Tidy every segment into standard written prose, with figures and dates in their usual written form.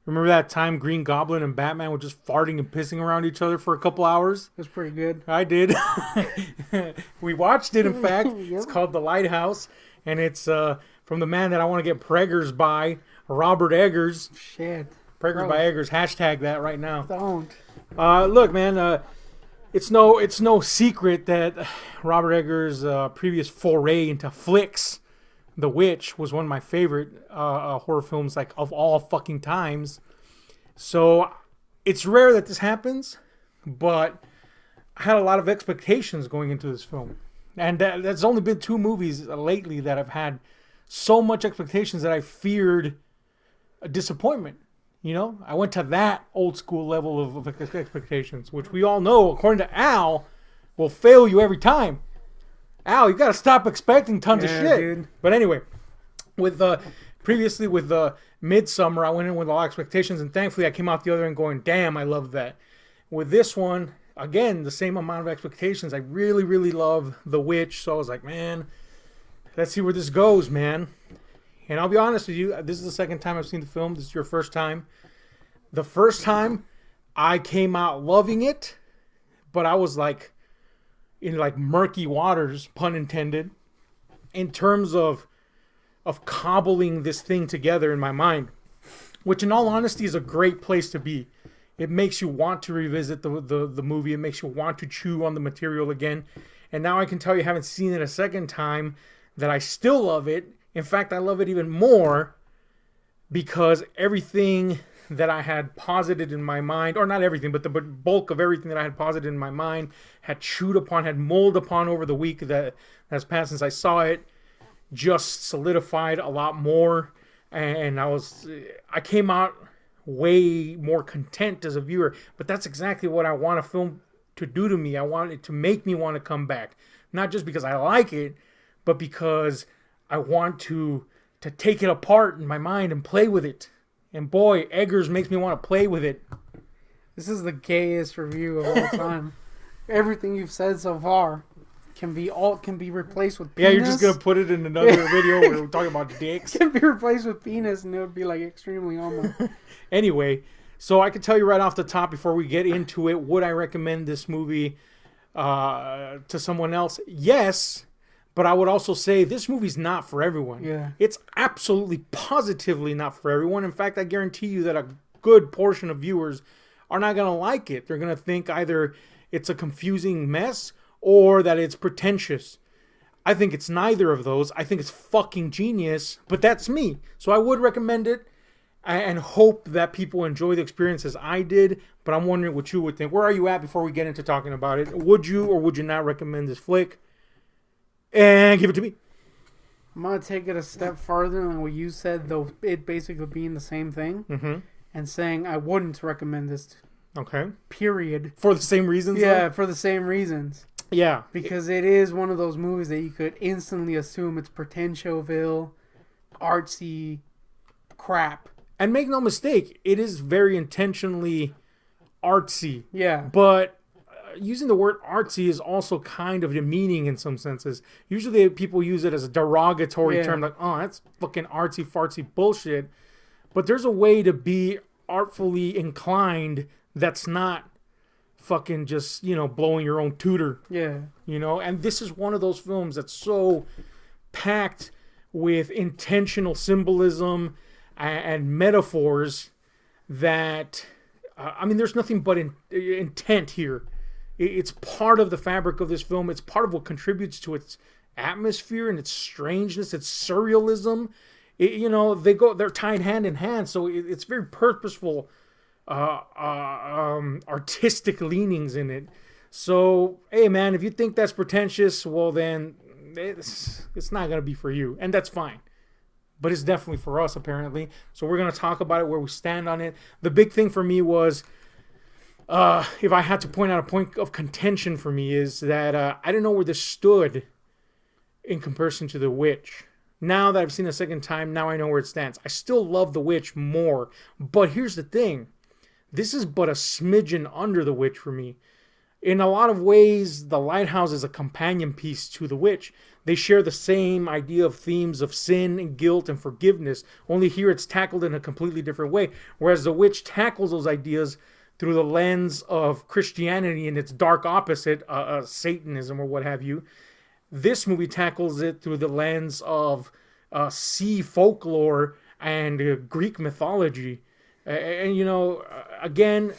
Remember that time Green Goblin and Batman were just farting and pissing around each other for a couple hours? It was pretty good. I did. We watched it, in fact. Yep. It's called The Lighthouse, and it's from the man that I want to get preggers by, Robert Eggers. Shit. Preggers by Eggers. Hashtag that right now. Don't. Look, man, it's no secret that Robert Eggers' previous foray into flicks, The Witch, was one of my favorite horror films, like, of all fucking times. So it's rare that this happens, but I had a lot of expectations going into this film. And there's only been 2 movies lately that I've had so much expectations that I feared a disappointment. You know, I went to that old school level of expectations, which we all know, according to Al, will fail you every time. Al, you got to stop expecting tons of shit. Dude. But anyway, with previously with Midsummer, I went in with a lot of expectations, and thankfully I came out the other end going, damn, I love that. With this one, again, the same amount of expectations. I really, really love The Witch, so I was like, man, let's see where this goes, man. And I'll be honest with you, this is the second time I've seen the film. This is your first time. The first time, I came out loving it, but I was like, in like murky waters, pun intended, in terms of cobbling this thing together in my mind, which in all honesty is a great place to be. It makes you want to revisit the movie. It makes you want to chew on the material again. And now I can tell you, having seen it a second time, that I still love it. In fact, I love it even more because everything that I had posited in my mind, or not everything, but the bulk of everything that I had posited in my mind, had chewed upon, had mulled upon over the week that has passed since I saw it, just solidified a lot more. And I came out way more content as a viewer. But that's exactly what I want a film to do to me. I want it to make me want to come back. Not just because I like it, but because I want to take it apart in my mind and play with it. And boy, Eggers makes me want to play with it. This is the gayest review of all time. Everything you've said so far can be replaced with penis. Yeah, you're just gonna put it in another video where we're talking about dicks. Can be replaced with penis, and it would be like extremely homo. Anyway, so I can tell you right off the top before we get into it, would I recommend this movie to someone else? Yes. But I would also say this movie's not for everyone. Yeah. It's absolutely, positively not for everyone. In fact, I guarantee you that a good portion of viewers are not going to like it. They're going to think either it's a confusing mess or that it's pretentious. I think it's neither of those. I think it's fucking genius, but that's me. So I would recommend it and hope that people enjoy the experience as I did, but I'm wondering what you would think. Where are you at before we get into talking about it? Would you or would you not recommend this flick? And give it to me. I'm going to take it a step farther than what you said, though it basically being the same thing. And saying I wouldn't recommend this. Okay. Period. For the same reasons? Yeah, though? for the same reasons. Yeah. Because it is one of those movies that you could instantly assume it's Pretentioville, artsy crap. And make no mistake, it is very intentionally artsy. Yeah. But using the word artsy is also kind of demeaning in some senses. Usually people use it as a derogatory term, like, oh, that's fucking artsy fartsy bullshit. But there's a way to be artfully inclined that's not fucking just, blowing your own tutor. Yeah. And this is one of those films that's so packed with intentional symbolism and metaphors that, there's nothing but intent here. It's part of the fabric of this film. It's part of what contributes to its atmosphere and its strangeness, its surrealism. They're tied hand in hand. So it's very purposeful, artistic leanings in it. So, hey man, if you think that's pretentious, well then it's not going to be for you. And that's fine. But it's definitely for us, apparently. So we're going to talk about it, where we stand on it. The big thing for me was, if I had to point out a point of contention for me, is that I didn't know where this stood in comparison to The Witch. Now that I've seen it a second time, now I know where it stands. I still love The Witch more. But here's the thing. This is but a smidgen under The Witch for me. in a lot of ways, The Lighthouse is a companion piece to The Witch. They share the same idea of themes of sin and guilt and forgiveness, only here it's tackled in a completely different way. Whereas The Witch tackles those ideas through the lens of Christianity and its dark opposite, Satanism or what have you. This movie tackles it through the lens of sea folklore and Greek mythology. And, you know, again,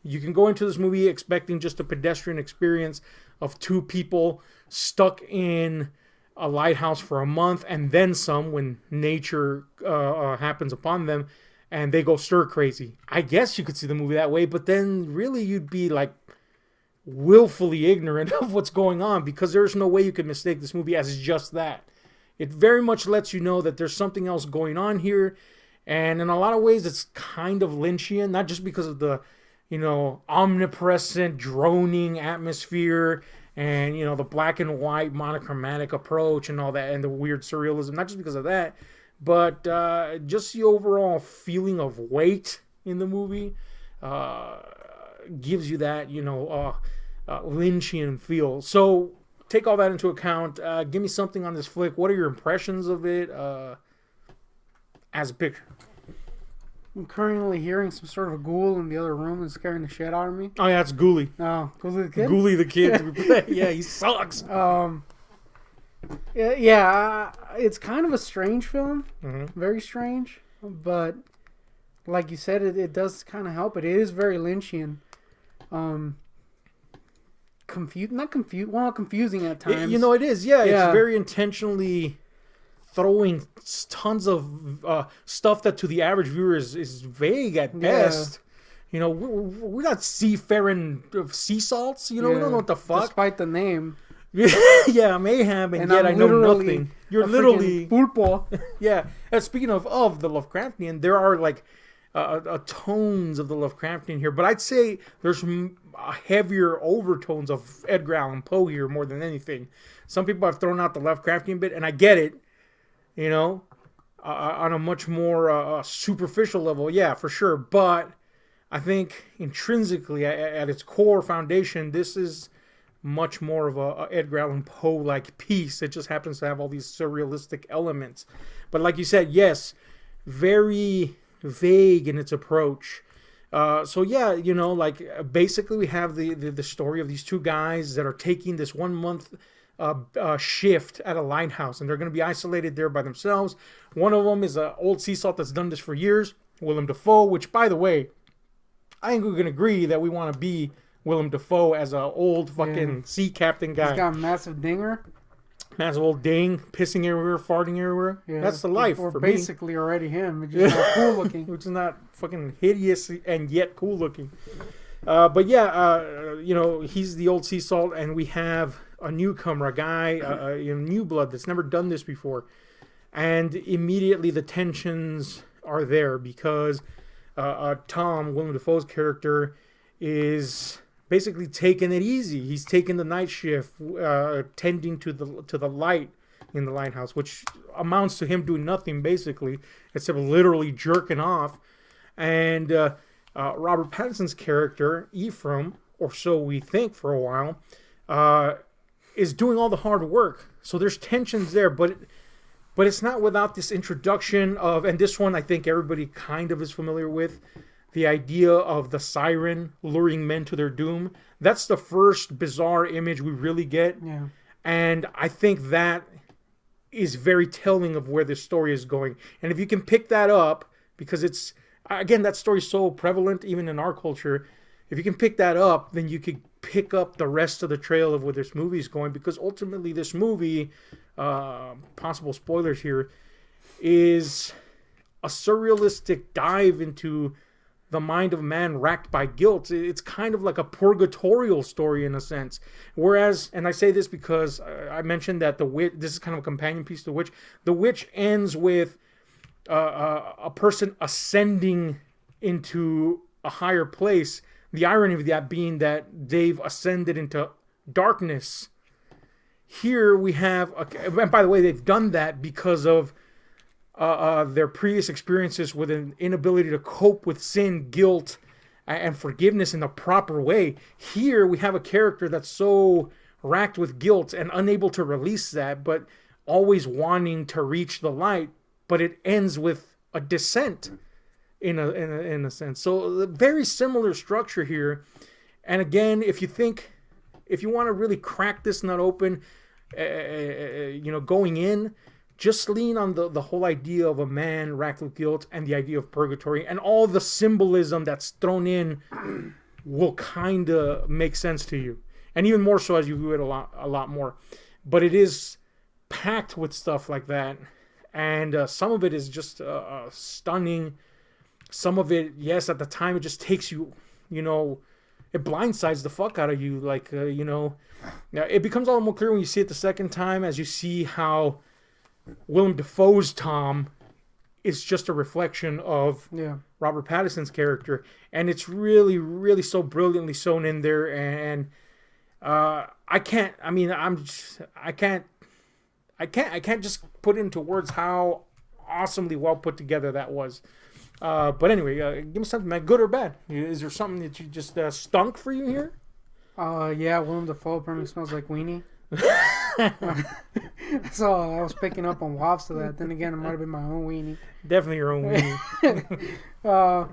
you can go into this movie expecting just a pedestrian experience of two people stuck in a lighthouse for a month and then some when nature happens upon them and they go stir crazy. I guess you could see the movie that way, but then really you'd be like willfully ignorant of what's going on, because there's no way you could mistake this movie as just that. It very much lets you know that there's something else going on here, and in a lot of ways it's kind of Lynchian, not just because of the, you know, omnipresent droning atmosphere and, you know, the black and white monochromatic approach and all that, and the weird surrealism, not just because of that, but just the overall feeling of weight in the movie gives you that, you know, Lynchian feel. So take all that into account. Give me something on this flick. What are your impressions of it as a picture? I'm currently hearing some sort of a ghoul in the other room and scaring the shit out of me. Oh yeah, it's Ghoulie. Oh, Ghoulie the kid? Ghoulie the kid. Yeah, he sucks. Yeah, it's kind of a strange film. Mm-hmm. Very strange. But like you said, it does kind of help. It is very Lynchian. Confusing at times. You know, it is. Yeah, Yeah. it's very intentionally throwing tons of stuff that to the average viewer is vague at best. You know, we're not seafaring sea salts. You know, we don't know what the fuck. Despite the name. Yeah, mayhem, and yet I know nothing. You're literally pulpo. Yeah. And speaking of the Lovecraftian, there are like tones of the Lovecraftian here, but I'd say there's heavier overtones of Edgar Allan Poe here more than anything. Some people have thrown out the Lovecraftian bit, and I get it. You know, on a much more superficial level, yeah, for sure. But I think intrinsically, at its core foundation, this is much more of a Edgar Allan Poe-like piece. It just happens to have all these surrealistic elements. But like you said, yes, very vague in its approach. So yeah, you know, like basically we have the story of these two guys that are taking this 1 month shift at a lighthouse, and they're going to be isolated there by themselves. One of them is an old sea salt that's done this for years, Willem Dafoe, which, by the way, I think we can agree that we want to be Willem Dafoe as an old fucking sea captain guy. He's got a massive dinger. Massive old ding, pissing everywhere, farting everywhere. Yeah, that's the life for me. Basically already him, it's just not cool looking. Which is not fucking hideous and yet cool looking. But yeah, you know, he's the old sea salt, and we have a newcomer, a guy, new blood that's never done this before. And immediately the tensions are there because Tom, Willem Dafoe's character, is basically taking it easy. He's taking the night shift, tending to the light in the lighthouse, which amounts to him doing nothing basically, except literally jerking off. And Robert Pattinson's character, Ephraim, or so we think for a while, is doing all the hard work. So there's tensions there, but it's not without this introduction of, and this one I think everybody kind of is familiar with, the idea of the siren luring men to their doom. That's the first bizarre image we really get. Yeah. And I think that is very telling of where this story is going. And if you can pick that up, because it's, again, that story's so prevalent even in our culture, if you can pick that up, then you could pick up the rest of the trail of where this movie is going, because ultimately this movie, possible spoilers here, is a surrealistic dive into the mind of man racked by guilt. It's kind of like a purgatorial story in a sense. Whereas, and I say this because I mentioned that the witch, this is kind of a companion piece to The Witch. The Witch ends with a person ascending into a higher place. The irony of that being that they've ascended into darkness. Here we have, and by the way, they've done that because of their previous experiences with an inability to cope with sin, guilt, and forgiveness in the proper way. Here we have a character that's so racked with guilt and unable to release that, but always wanting to reach the light. But it ends with a descent in a sense. So very similar structure here. And again, if you want to really crack this nut open, going in, just lean on the whole idea of a man racked with guilt and the idea of purgatory, and all the symbolism that's thrown in will kind of make sense to you, and even more so as you view it a lot more. But it is packed with stuff like that, and some of it is just stunning. Some of it, yes, at the time it just takes you, it blindsides the fuck out of you. Like, now it becomes all more clear when you see it the second time, as you see how Willem Dafoe's Tom is just a reflection of Robert Pattinson's character, and it's really, really so brilliantly sewn in there. And I can't just put into words how awesomely well put together that was. But anyway, give me something, man. Good or bad? Is there something that you just stunk for you here? Yeah, Willem Dafoe apparently smells like weenie. So I was picking up on wafts of that. Then again, it might have been my own weenie. Definitely your own weenie.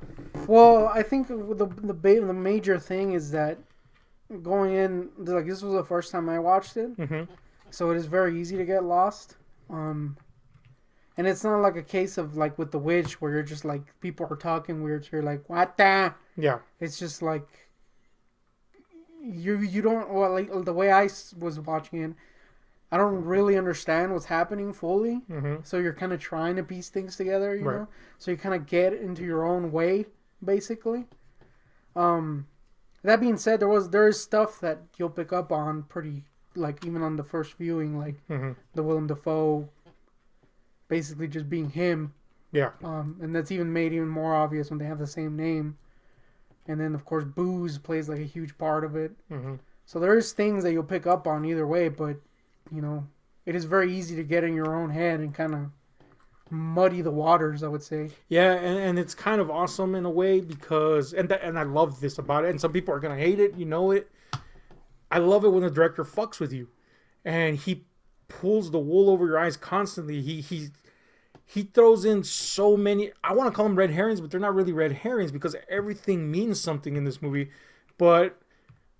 Well, I think the major thing is that going in, like, this was the first time I watched it, so it is very easy to get lost. And it's not like a case of like with The Witch where you're just like people are talking weird, so you're like, what the? Yeah. It's just like you don't, well, like the way I was watching it, I don't really understand what's happening fully. So you're kind of trying to piece things together, you know. So you kind of get into your own way, basically. That being said, there is stuff that you'll pick up on pretty, like, even on the first viewing, like the Willem Dafoe basically just being him. Yeah. And that's even made even more obvious when they have the same name. And then, of course, booze plays like a huge part of it. So there's things that you'll pick up on either way, but, it is very easy to get in your own head and kind of muddy the waters, I would say. Yeah, and it's kind of awesome in a way because, and I love this about it, and some people are going to hate it, it. I love it when the director fucks with you, and he pulls the wool over your eyes constantly. He throws in so many, I want to call them red herrings, but they're not really red herrings because everything means something in this movie. But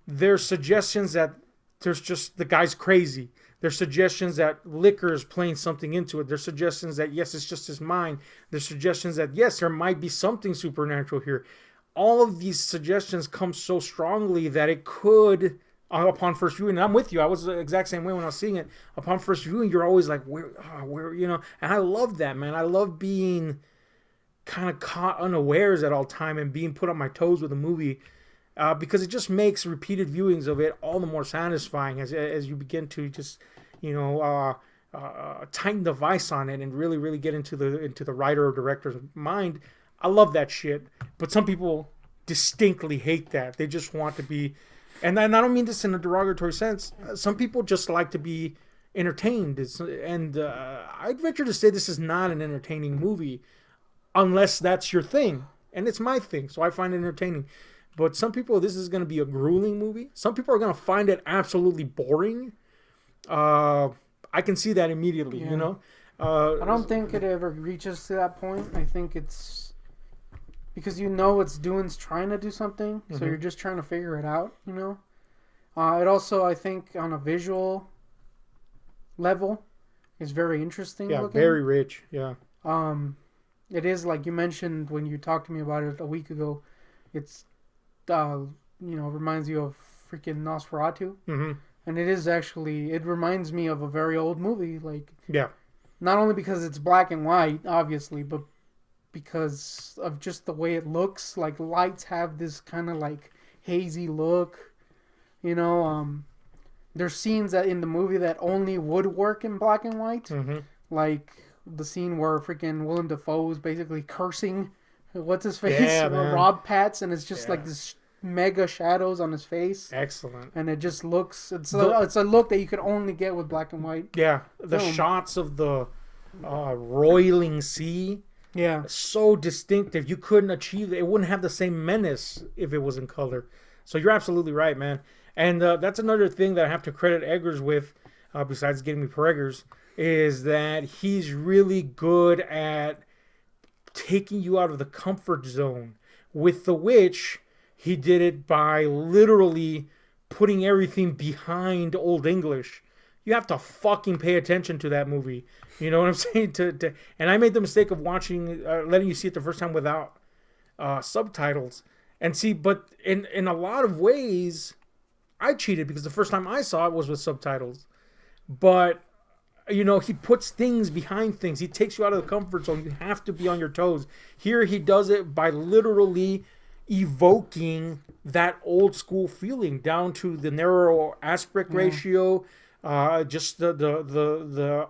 there's suggestions that there's just, the guy's crazy. There's suggestions that liquor is playing something into it. There's suggestions that, yes, it's just his mind. There's suggestions that, yes, there might be something supernatural here. All of these suggestions come so strongly that it could, upon first viewing, and I'm with you, I was the exact same way when I was seeing it. Upon first viewing, you're always like, where, and I love that, man. I love being kind of caught unawares at all time and being put on my toes with a movie, because it just makes repeated viewings of it all the more satisfying as you begin to just, tighten the vice on it and really, really get into the writer or director's mind. I love that shit, but some people distinctly hate that. They just want to be. And I don't mean this in a derogatory sense. Some people just like to be entertained. I'd venture to say this is not an entertaining movie unless that's your thing. And it's my thing, so I find it entertaining. But some people, this is going to be a grueling movie. Some people are going to find it absolutely boring. I can see that immediately, I don't think it ever reaches to that point. I think it's because it's trying to do something, so you're just trying to figure it out, It also, I think, on a visual level, is very interesting looking. Very rich, yeah. It is, like you mentioned when you talked to me about it a week ago, it's, reminds you of freaking Nosferatu. And it is actually, it reminds me of a very old movie, like, not only because it's black and white, obviously, but because of just the way it looks. Like, lights have this kind of like hazy look, there's scenes that in the movie that only would work in black and white, like the scene where freaking Willem Dafoe is basically cursing what's his face, Rob Patz, and it's just like this mega shadows on his face. Excellent. And it just looks, it's a look that you could only get with black and white. Yeah, the shots of the roiling sea. Yeah. So distinctive. You couldn't achieve it. It wouldn't have the same menace if it was in color. So you're absolutely right, man. And that's another thing that I have to credit Eggers with, besides getting me per Eggers, is that he's really good at taking you out of the comfort zone. With The Witch, he did it by literally putting everything behind Old English. You have to fucking pay attention to that movie. You know what I'm saying? And I made the mistake of watching, letting you see it the first time without subtitles. And see, but in a lot of ways, I cheated because the first time I saw it was with subtitles. But, you know, he puts things behind things. He takes you out of the comfort zone. You have to be on your toes. Here he does it by literally evoking that old school feeling down to the narrow aspect ratio, just the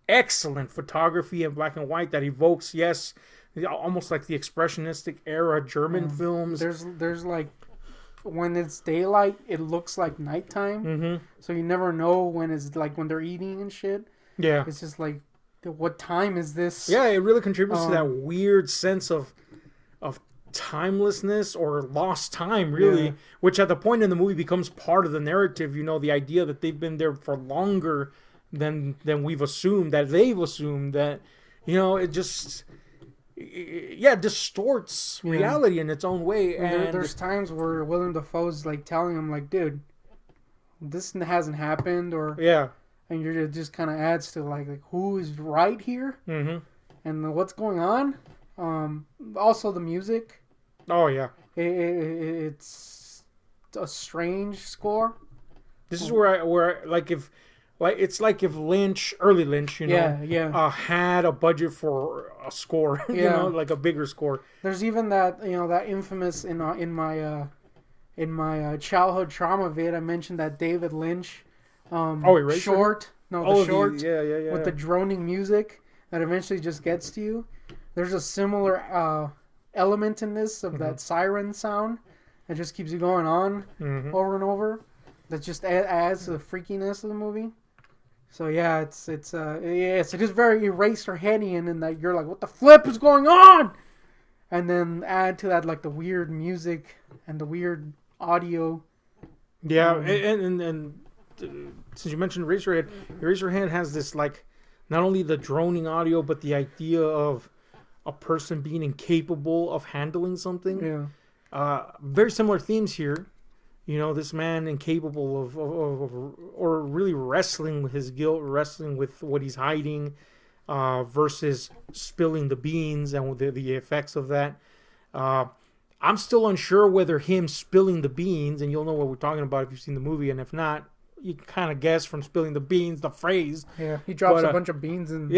excellent photography in black and white that evokes, yes, almost like the expressionistic era German films. There's like, when it's daylight, it looks like nighttime. So you never know when it's like when they're eating and shit. Yeah, it's just like, what time is this? Yeah, it really contributes to that weird sense of timelessness or lost time, really, which at the point in the movie becomes part of the narrative. You know, the idea that they've been there for longer than we've assumed, that they've assumed, that, you know, it just distorts reality in its own way. And there's times where Willem Dafoe's like telling him, like, dude, this hasn't happened, or and it just kind of adds to like who is right here, and what's going on. Also the music. Oh yeah, it's a strange score. This is where it's like if early Lynch, you know, had a budget for a score, you know, like a bigger score. There's even that, you know, that infamous in my childhood trauma vid, I mentioned that David Lynch short, with the droning music that eventually just gets to you. There's a similar element in this of that siren sound that just keeps you going on over and over. That just adds to the freakiness of the movie. So yeah, it is very Eraserheadian in that you're like, what the flip is going on? And then add to that like the weird music and the weird audio. Yeah, and since you mentioned Eraserhead has this like not only the droning audio but the idea of a person being incapable of handling something. Yeah. Very similar themes here. You know, this man incapable of or really wrestling with his guilt, wrestling with what he's hiding, versus spilling the beans and the effects of that. I'm still unsure whether him spilling the beans, and you'll know what we're talking about if you've seen the movie, and if not, you can kind of guess from spilling the beans, the phrase. Yeah, he drops a bunch of beans and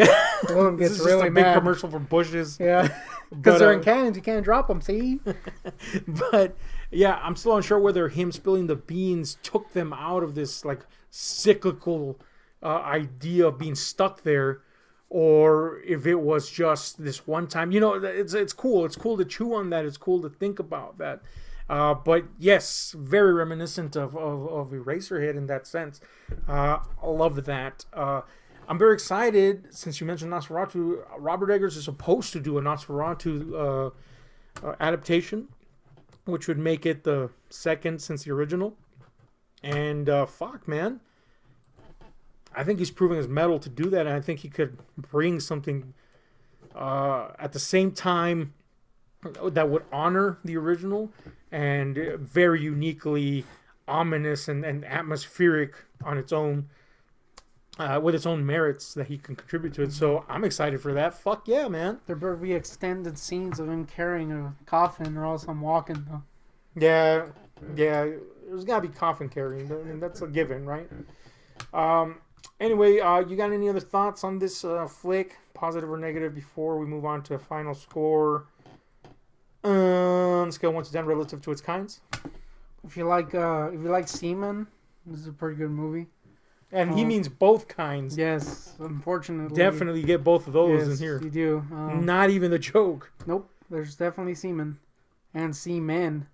Willem gets really mad. Big commercial for Bushes. Yeah, because they're in cans, you can't drop them, see? But, yeah, I'm still unsure whether him spilling the beans took them out of this, like, cyclical idea of being stuck there, or if it was just this one time. You know, it's cool. It's cool to chew on that. It's cool to think about that. But yes, very reminiscent of Eraserhead in that sense. I love that. I'm very excited, since you mentioned Nosferatu. Robert Eggers is supposed to do a Nosferatu adaptation, which would make it the second since the original. And fuck, man. I think he's proving his mettle to do that, and I think he could bring something at the same time that would honor the original and very uniquely ominous and atmospheric on its own, with its own merits that he can contribute to it. So I'm excited for that. Fuck yeah, man. There better be extended scenes of him carrying a coffin, or else I'm walking, though. Yeah. There's got to be coffin carrying. I mean, that's a given, right? Anyway, you got any other thoughts on this flick, positive or negative, before we move on to final score? On scale 1 to 10 relative to its kinds. If you like semen, this is a pretty good movie. And he means both kinds. Yes, unfortunately. Definitely get both of those in here. You do. Not even the joke. Nope. There's definitely semen and seamen.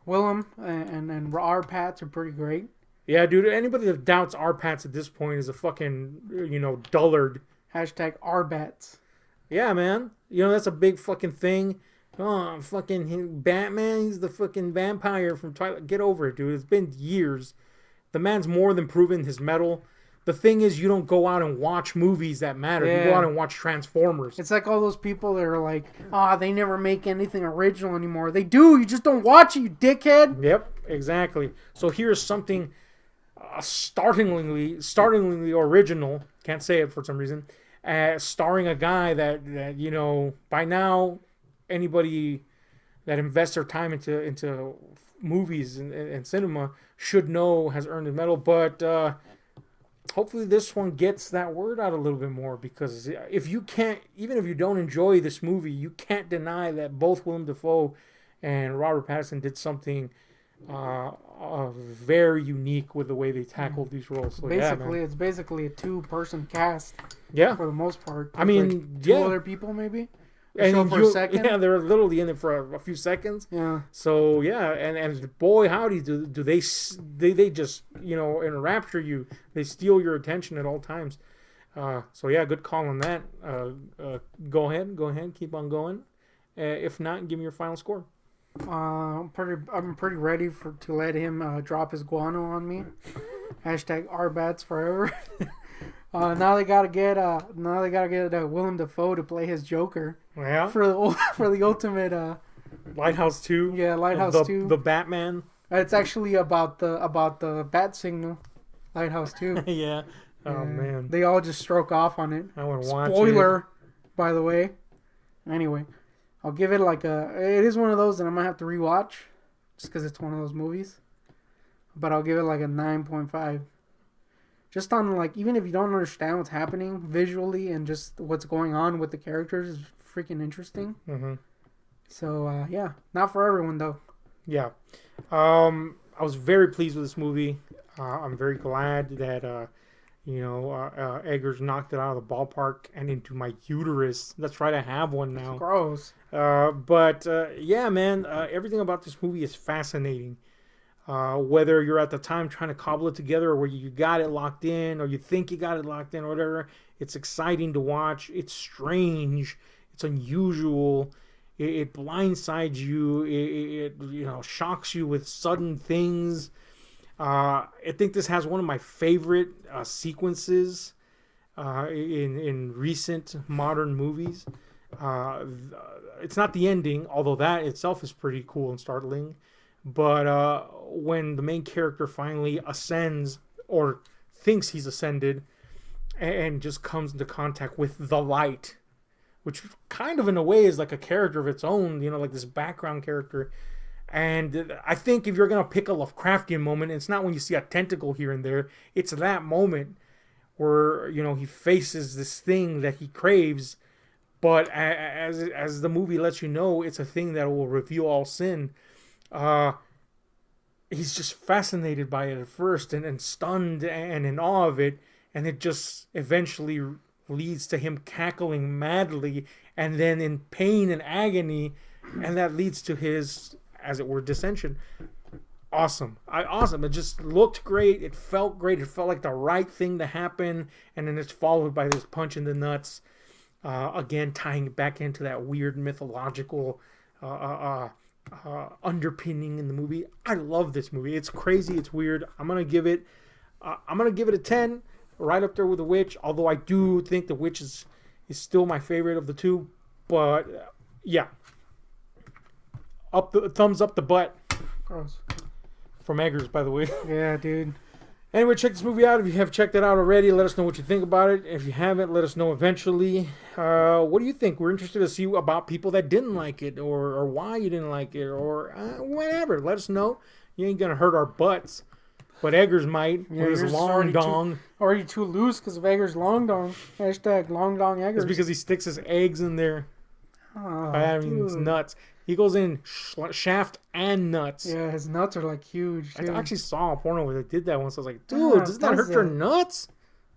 Willem and our Pats are pretty great. Yeah, dude. Anybody that doubts our Pats at this point is a fucking, dullard. # Arbats. Yeah, man. That's a big fucking thing. Oh, fucking Batman. He's the fucking vampire from Twilight. Get over it, dude. It's been years. The man's more than proven his mettle. The thing is, you don't go out and watch movies that matter. You go out Yeah. and watch Transformers. It's like all those people that are like, they never make anything original anymore. They do. You just don't watch it, you dickhead. Yep, exactly. So here's something startlingly original. Can't say it for some reason. Starring a guy that by now anybody that invests their time into movies and cinema should know has earned a medal. But hopefully this one gets that word out a little bit more, because even if you don't enjoy this movie, you can't deny that both Willem Dafoe and Robert Pattinson did something very unique with the way they tackled these roles. So, Basically, it's basically a 2-person cast yeah, for the most part. I mean, two yeah, other people maybe. and Show for a second. yeah, they're literally in it for a few seconds. Yeah. So yeah, and boy howdy, do they just enrapture you. They steal your attention at all times. So yeah, good call on that. Go ahead, keep on going. If not, give me your final score. I'm pretty ready to let him drop his guano on me. Hashtag RBATs forever. Now they gotta get Willem Dafoe to play his Joker Yeah, for the ultimate. Lighthouse 2. Yeah, Lighthouse 2. The Batman. It's actually about the bat signal. Lighthouse 2. Yeah. Oh man, They all just stroke off on it. I would watch it. Spoiler, by the way. Anyway, I'll give it it is one of those that I might have to rewatch, just because it's one of those movies. But I'll give it like a 9.5. Just on even if you don't understand what's happening visually and just what's going on with the characters is freaking interesting. Mm-hmm. So yeah, not for everyone though. Yeah. I was very pleased with this movie. I'm very glad that Eggers knocked it out of the ballpark and into my uterus. That's right, I have one now. It's gross. But yeah, man, everything about this movie is fascinating. Whether you're at the time trying to cobble it together, or where you got it locked in, or you think you got it locked in, or whatever, it's exciting to watch. It's strange. It's unusual. It blindsides you. It shocks you with sudden things. I think this has one of my favorite sequences in recent modern movies. It's not the ending, although that itself is pretty cool and startling. But when the main character finally ascends, or thinks he's ascended, and just comes into contact with the light, which kind of in a way is like a character of its own, like this background character. And I think if you're going to pick a Lovecraftian moment, it's not when you see a tentacle here and there. It's that moment where, he faces this thing that he craves. But as the movie lets you know, it's a thing that will reveal all sin. He's just fascinated by it at first and stunned and in awe of it. And it just eventually leads to him cackling madly and then in pain and agony. And that leads to his, as it were, dissension. Awesome. It just looked great. It felt great. It felt like the right thing to happen. And then it's followed by this punch in the nuts. Again, tying it back into that weird mythological underpinning in the movie. I love this movie. It's crazy. It's weird. I'm gonna give it a 10, right up there with The Witch. Although I do think The Witch is still my favorite of the two. But yeah, thumbs up the butt. Gross. From Eggers, by the way. Yeah, dude. Anyway, check this movie out. If you have checked it out already, let us know what you think about it. If you haven't, let us know eventually. What do you think? We're interested to see about people that didn't like it, or why you didn't like it, or whatever. Let us know. You ain't gonna hurt our butts, but Eggers might with his long dong. Already too loose because of Eggers' long dong. Hashtag long dong Eggers. It's because he sticks his eggs in there. Oh, I mean, it's nuts. He goes in shaft and nuts. Yeah, his nuts are like huge. Dude. I actually saw a porno where they did that once. I was like, dude, doesn't that hurt your nuts?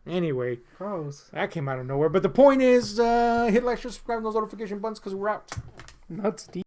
Anyway, gross. That came out of nowhere. But the point is, hit like, share, subscribe, and those notification buttons because we're out. Nuts deep.